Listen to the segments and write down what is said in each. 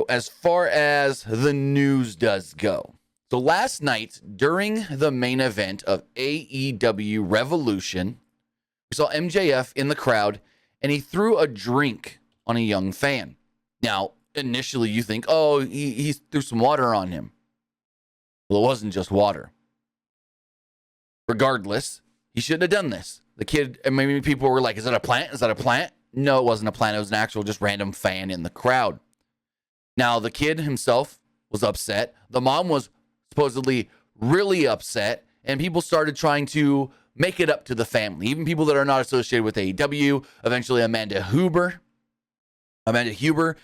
as far as the news does go, so last night during the main event of AEW Revolution, we saw MJF in the crowd, and he threw a drink on a young fan. Now, initially you think, oh, he threw some water on him. Well, it wasn't just water. Regardless, he shouldn't have done this. The kid, and maybe people were like, is that a plant? Is that a plant? No, it wasn't a plant. It was an actual just random fan in the crowd. Now, the kid himself was upset. The mom was supposedly really upset, and people started trying to make it up to the family. Even people that are not associated with AEW. Eventually, Amanda Huber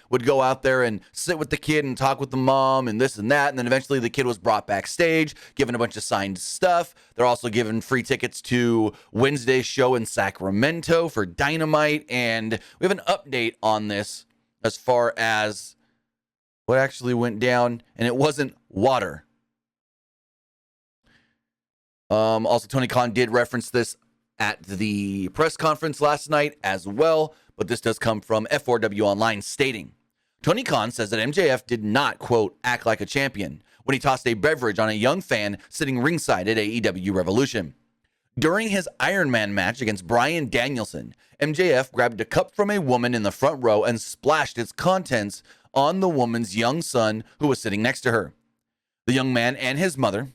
would go out there and sit with the kid and talk with the mom and this and that. And then eventually the kid was brought backstage, given a bunch of signed stuff. They're also given free tickets to Wednesday's show in Sacramento for Dynamite. And we have an update on this as far as what actually went down. And it wasn't water. Also, Tony Khan did reference this at the press conference last night as well. But this does come from F4W Online stating, Tony Khan says that MJF did not, quote, act like a champion when he tossed a beverage on a young fan sitting ringside at AEW Revolution. During his Iron Man match against Bryan Danielson, MJF grabbed a cup from a woman in the front row and splashed its contents on the woman's young son who was sitting next to her. The young man and his mother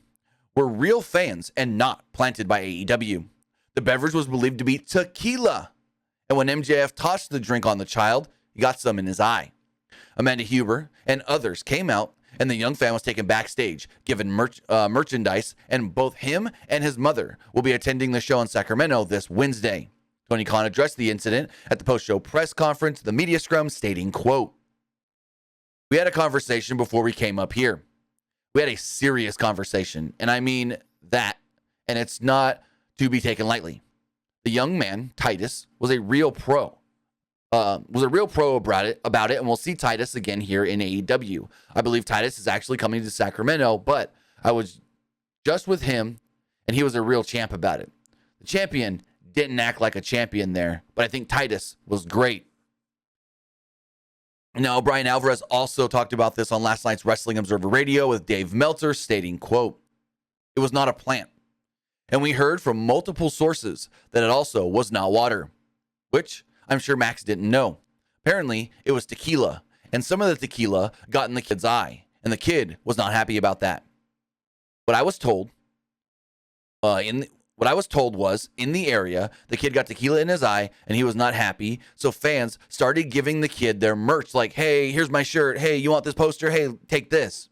were real fans and not planted by AEW. The beverage was believed to be tequila. And when MJF tossed the drink on the child, he got some in his eye. Amanda Huber and others came out, and the young fan was taken backstage, given merchandise, and both him and his mother will be attending the show in Sacramento this Wednesday. Tony Khan addressed the incident at the post-show press conference, the media scrum, stating, quote, we had a conversation before we came up here. We had a serious conversation, and I mean that, and it's not to be taken lightly. The young man, Titus, was a real pro. About it, and we'll see Titus again here in AEW. I believe Titus is actually coming to Sacramento, but I was just with him, and he was a real champ about it. The champion didn't act like a champion there, but I think Titus was great. Now, Brian Alvarez also talked about this on last night's Wrestling Observer Radio with Dave Meltzer, stating, quote, it was not a plant. And we heard from multiple sources that it also was not water, which I'm sure Max didn't know. Apparently, it was tequila, and some of the tequila got in the kid's eye, and the kid was not happy about that. What I was told, was in the area, the kid got tequila in his eye, and he was not happy. So fans started giving the kid their merch, like, "Hey, here's my shirt. Hey, you want this poster? Hey, take this."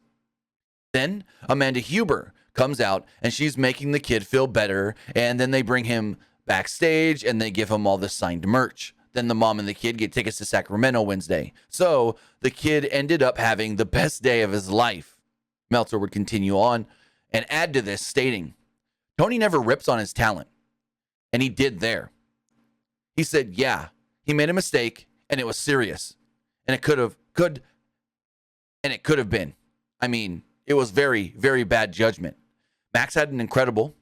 Then Amanda Huber comes out, and she's making the kid feel better, and then they bring him backstage, and they give him all this signed merch. Then the mom and the kid get tickets to Sacramento Wednesday. So the kid ended up having the best day of his life. Meltzer would continue on and add to this, stating, Tony never rips on his talent, and he did there. He said, yeah, he made a mistake, and it was serious, and it could have been. I mean, it was very, very bad judgment. Max had an incredible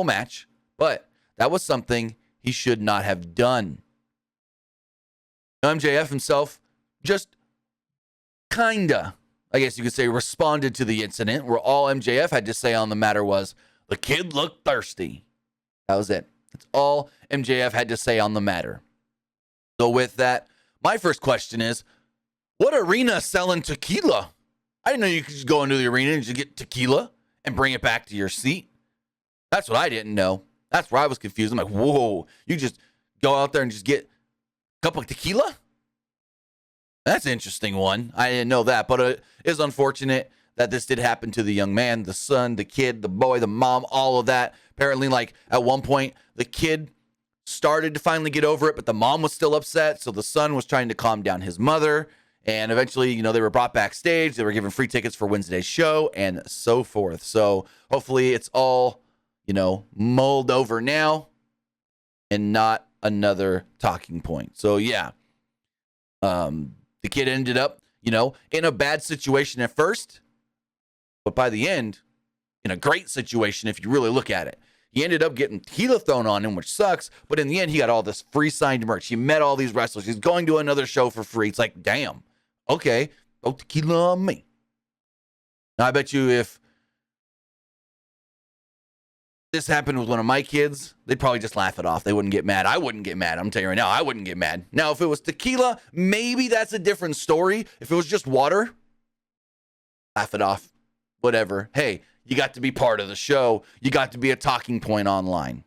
match, but that was something he should not have done. MJF himself just kinda, I guess you could say, responded to the incident, where all MJF had to say on the matter was, the kid looked thirsty. That was it. That's all MJF had to say on the matter. So with that, my first question is, what arena is selling tequila? I didn't know you could just go into the arena and just get tequila and bring it back to your seat. That's what I didn't know. That's where I was confused. I'm like, whoa, you just go out there and just get a cup of tequila? That's an interesting one. I didn't know that, but it is unfortunate that this did happen to the young man, the son, the kid, the boy, the mom, all of that. Apparently, like, at one point, the kid started to finally get over it, but the mom was still upset, so the son was trying to calm down his mother. And eventually, they were brought backstage. They were given free tickets for Wednesday's show and so forth. So hopefully it's all, mulled over now and not another talking point. So, yeah, the kid ended up, in a bad situation at first, but by the end, in a great situation if you really look at it. He ended up getting tequila thrown on him, which sucks, but in the end, he got all this free signed merch. He met all these wrestlers. He's going to another show for free. It's like, damn. Okay, Oh, tequila on me. Now, I bet you if this happened with one of my kids, they'd probably just laugh it off. They wouldn't get mad. I wouldn't get mad. I'm telling you right now, I wouldn't get mad. Now, if it was tequila, maybe that's a different story. If it was just water, laugh it off. Whatever. Hey, you got to be part of the show. You got to be a talking point online.